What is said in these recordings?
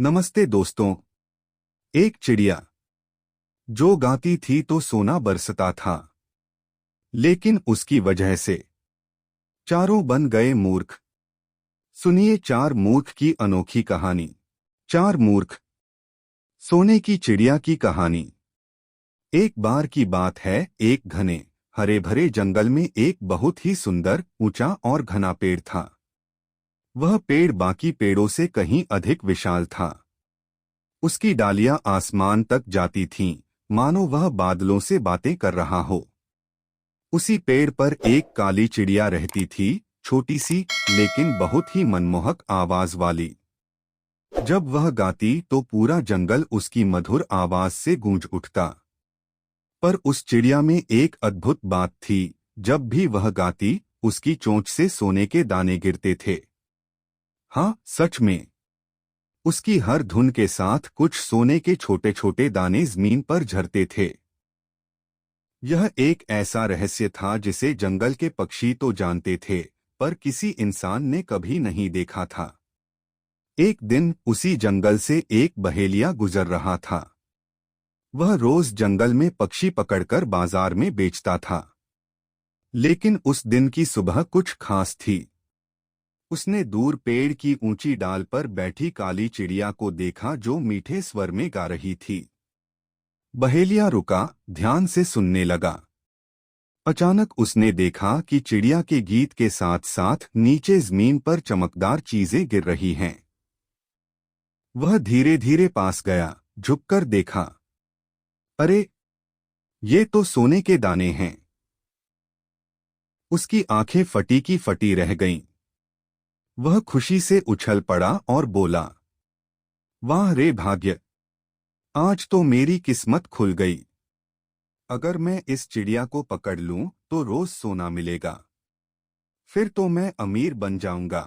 नमस्ते दोस्तों। एक चिड़िया जो गाती थी तो सोना बरसता था, लेकिन उसकी वजह से चारों बन गए मूर्ख। सुनिए चार मूर्ख की अनोखी कहानी। चार मूर्ख। सोने की चिड़िया की कहानी। एक बार की बात है, एक घने हरे भरे जंगल में एक बहुत ही सुंदर, ऊंचा और घना पेड़ था। वह पेड़ बाकी पेड़ों से कहीं अधिक विशाल था। उसकी डालियां आसमान तक जाती थीं, मानो वह बादलों से बातें कर रहा हो। उसी पेड़ पर एक काली चिड़िया रहती थी, छोटी सी लेकिन बहुत ही मनमोहक आवाज वाली। जब वह गाती तो पूरा जंगल उसकी मधुर आवाज से गूंज उठता। पर उस चिड़िया में एक अद्भुत बात थी, जब भी वह गाती उसकी चोंच से सोने के दाने गिरते थे। हाँ, सच में। उसकी हर धुन के साथ कुछ सोने के छोटे छोटे दाने जमीन पर झरते थे। यह एक ऐसा रहस्य था जिसे जंगल के पक्षी तो जानते थे, पर किसी इंसान ने कभी नहीं देखा था। एक दिन उसी जंगल से एक बहेलिया गुजर रहा था। वह रोज जंगल में पक्षी पकड़कर बाजार में बेचता था। लेकिन उस दिन की सुबह कुछ खास थी। उसने दूर पेड़ की ऊंची डाल पर बैठी काली चिड़िया को देखा जो मीठे स्वर में गा रही थी। बहेलिया रुका, ध्यान से सुनने लगा। अचानक उसने देखा कि चिड़िया के गीत के साथ साथ नीचे जमीन पर चमकदार चीजें गिर रही हैं। वह धीरे धीरे पास गया, झुककर देखा। अरे, ये तो सोने के दाने हैं। उसकी आंखें फटी की फटी रह गईं। वह खुशी से उछल पड़ा और बोला, वाह रे भाग्य, आज तो मेरी किस्मत खुल गई। अगर मैं इस चिड़िया को पकड़ लूं तो रोज सोना मिलेगा। फिर तो मैं अमीर बन जाऊंगा।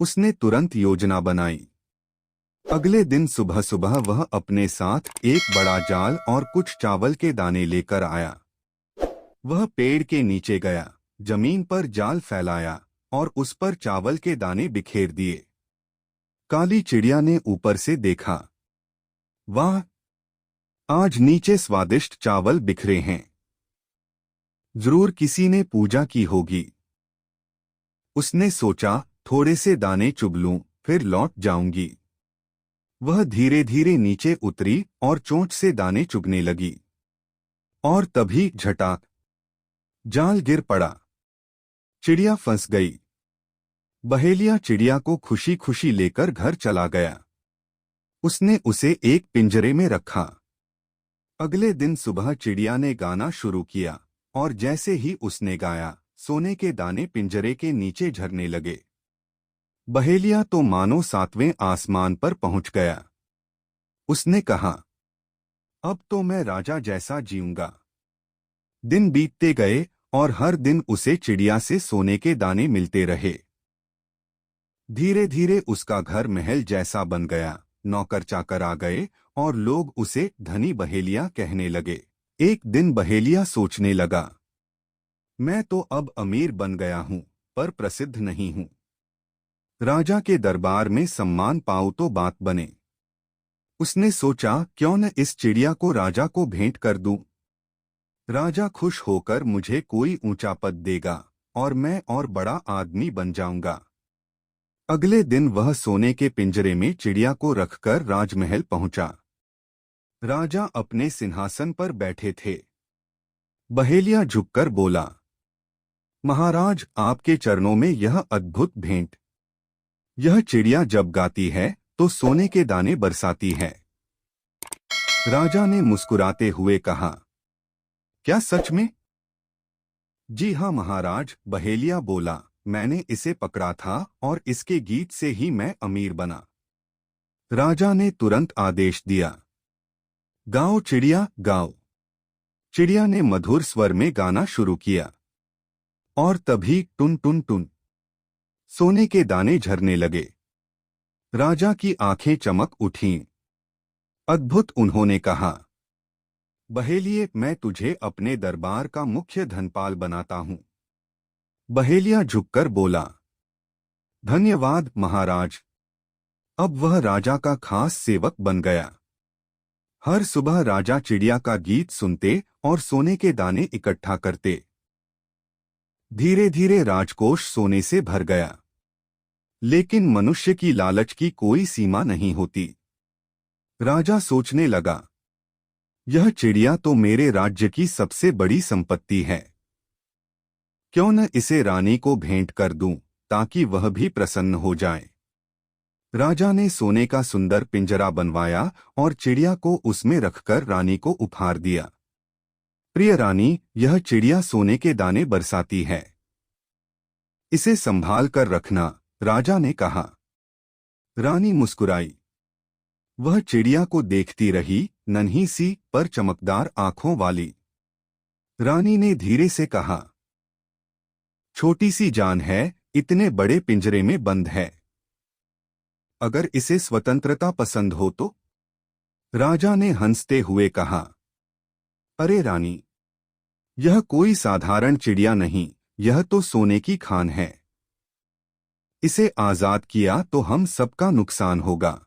उसने तुरंत योजना बनाई। अगले दिन सुबह सुबह वह अपने साथ एक बड़ा जाल और कुछ चावल के दाने लेकर आया। वह पेड़ के नीचे गया, जमीन पर जाल फैलाया और उस पर चावल के दाने बिखेर दिए। काली चिड़िया ने ऊपर से देखा। वाह, आज नीचे स्वादिष्ट चावल बिखरे हैं। जरूर किसी ने पूजा की होगी। उसने सोचा, थोड़े से दाने चुग लूं, फिर लौट जाऊंगी। वह धीरे धीरे नीचे उतरी और चोंच से दाने चुगने लगी। और तभी झटाक, जाल गिर पड़ा। चिड़िया फंस गई। बहेलिया चिड़िया को खुशी खुशी लेकर घर चला गया। उसने उसे एक पिंजरे में रखा। अगले दिन सुबह चिड़िया ने गाना शुरू किया, और जैसे ही उसने गाया, सोने के दाने पिंजरे के नीचे झरने लगे। बहेलिया तो मानो सातवें आसमान पर पहुंच गया। उसने कहा, अब तो मैं राजा जैसा जीऊंगा। दिन बीतते गए और हर दिन उसे चिड़िया से सोने के दाने मिलते रहे। धीरे धीरे उसका घर महल जैसा बन गया। नौकर चाकर आ गए और लोग उसे धनी बहेलिया कहने लगे। एक दिन बहेलिया सोचने लगा, मैं तो अब अमीर बन गया हूं, पर प्रसिद्ध नहीं हूं। राजा के दरबार में सम्मान पाऊं तो बात बने। उसने सोचा, क्यों न इस चिड़िया को राजा को भेंट कर दूं। राजा खुश होकर मुझे कोई ऊंचा पद देगा और मैं और बड़ा आदमी बन जाऊंगा। अगले दिन वह सोने के पिंजरे में चिड़िया को रखकर राजमहल पहुंचा। राजा अपने सिंहासन पर बैठे थे। बहेलिया झुककर बोला, महाराज, आपके चरणों में यह अद्भुत भेंट। यह चिड़िया जब गाती है तो सोने के दाने बरसाती है। राजा ने मुस्कुराते हुए कहा, क्या सच में? जी हाँ महाराज, बहेलिया बोला, मैंने इसे पकड़ा था और इसके गीत से ही मैं अमीर बना। राजा ने तुरंत आदेश दिया, गाओ चिड़िया गाओ। चिड़िया ने मधुर स्वर में गाना शुरू किया। और तभी टुन टुन टुन सोने के दाने झरने लगे। राजा की आंखें चमक उठीं। अद्भुत, उन्होंने कहा, बहेलिये, मैं तुझे अपने दरबार का मुख्य धनपाल बनाता हूं। बहेलिया झुककर बोला, धन्यवाद महाराज। अब वह राजा का खास सेवक बन गया। हर सुबह राजा चिड़िया का गीत सुनते और सोने के दाने इकट्ठा करते। धीरे धीरे राजकोष सोने से भर गया। लेकिन मनुष्य की लालच की कोई सीमा नहीं होती। राजा सोचने लगा, यह चिड़िया तो मेरे राज्य की सबसे बड़ी संपत्ति है। क्यों न इसे रानी को भेंट कर दूं, ताकि वह भी प्रसन्न हो जाए। राजा ने सोने का सुंदर पिंजरा बनवाया और चिड़िया को उसमें रखकर रानी को उपहार दिया। प्रिय रानी, यह चिड़िया सोने के दाने बरसाती है। इसे संभाल कर रखना, राजा ने कहा। रानी मुस्कुराई। वह चिड़िया को देखती रही, नन्ही सी पर चमकदार आंखों वाली। रानी ने धीरे से कहा, छोटी सी जान है, इतने बड़े पिंजरे में बंद है। अगर इसे स्वतंत्रता पसंद हो तो? राजा ने हंसते हुए कहा, अरे रानी, यह कोई साधारण चिड़िया नहीं, यह तो सोने की खान है। इसे आजाद किया तो हम सबका नुकसान होगा।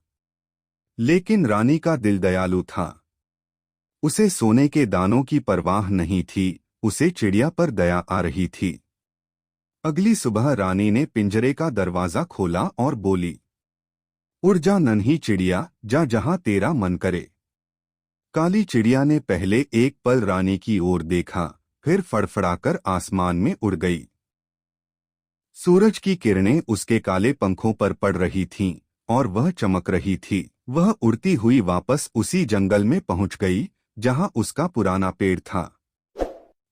लेकिन रानी का दिल दयालु था। उसे सोने के दानों की परवाह नहीं थी, उसे चिड़िया पर दया आ रही थी। अगली सुबह रानी ने पिंजरे का दरवाजा खोला और बोली, उड़ जा नन्ही चिड़िया, जा जहां तेरा मन करे। काली चिड़िया ने पहले एक पल रानी की ओर देखा, फिर फड़फड़ाकर आसमान में उड़ गई। सूरज की किरणें उसके काले पंखों पर पड़ रही थीं और वह चमक रही थी। वह उड़ती हुई वापस उसी जंगल में पहुंच गई जहां उसका पुराना पेड़ था।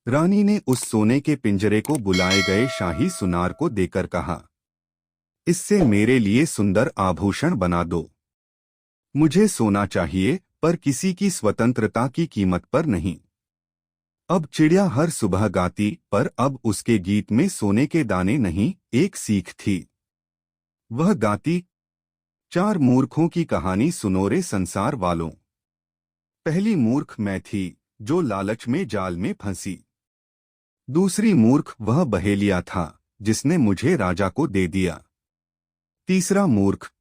रानी ने उस सोने के पिंजरे को बुलाए गए शाही सुनार को देकर कहा, इससे मेरे लिए सुंदर आभूषण बना दो। मुझे सोना चाहिए, पर किसी की स्वतंत्रता की कीमत पर नहीं। अब चिड़िया हर सुबह गाती, पर अब उसके गीत में सोने के दाने नहीं, एक सीख थी। वह गाती, 4 मूर्खों की कहानी सुनो रे संसार वालों। पहली मूर्ख मैं थी, जो लालच में जाल में फंसी। दूसरी मूर्ख वह बहेलिया था, जिसने मुझे राजा को दे दिया। तीसरा मूर्ख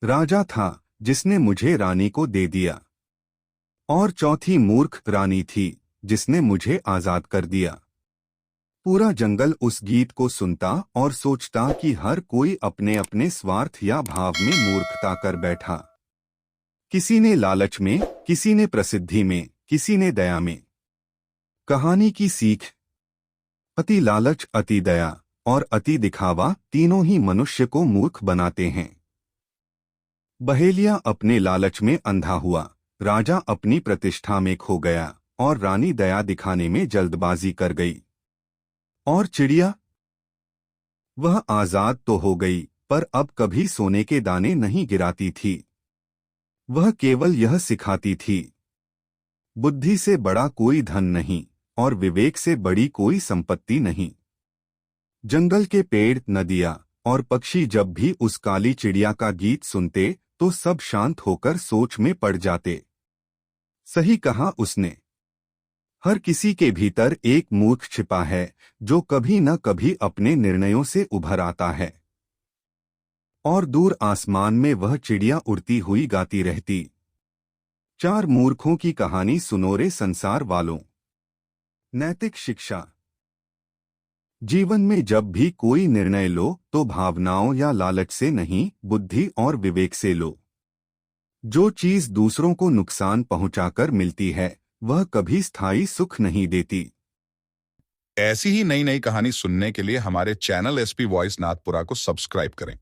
राजा था, जिसने मुझे रानी को दे दिया। और चौथी मूर्ख रानी थी, जिसने मुझे आजाद कर दिया। पूरा जंगल उस गीत को सुनता और सोचता कि हर कोई अपने अपने स्वार्थ या भाव में मूर्खता कर बैठा। किसी ने लालच में, किसी ने प्रसिद्धि में, किसी ने दया में। कहानी की सीख, अति लालच, अति दया और अति दिखावा तीनों ही मनुष्य को मूर्ख बनाते हैं। बहेलिया अपने लालच में अंधा हुआ, राजा अपनी प्रतिष्ठा में खो गया और रानी दया दिखाने में जल्दबाजी कर गई। और चिड़िया, वह आजाद तो हो गई, पर अब कभी सोने के दाने नहीं गिराती थी। वह केवल यह सिखाती थी, बुद्धि से बड़ा कोई धन नहीं और विवेक से बड़ी कोई संपत्ति नहीं। जंगल के पेड़, नदियां और पक्षी जब भी उस काली चिड़िया का गीत सुनते तो सब शांत होकर सोच में पड़ जाते। सही कहा उसने, हर किसी के भीतर एक मूर्ख छिपा है, जो कभी न कभी अपने निर्णयों से उभर आता है। और दूर आसमान में वह चिड़िया उड़ती हुई गाती रहती, 4 मूर्खों की कहानी सुनो रे संसार वालों। नैतिक शिक्षा, जीवन में जब भी कोई निर्णय लो तो भावनाओं या लालच से नहीं, बुद्धि और विवेक से लो। जो चीज दूसरों को नुकसान पहुंचाकर मिलती है, वह कभी स्थायी सुख नहीं देती। ऐसी ही नई नई कहानी सुनने के लिए हमारे चैनल एसपी वॉइस नाथपुरा को सब्सक्राइब करें।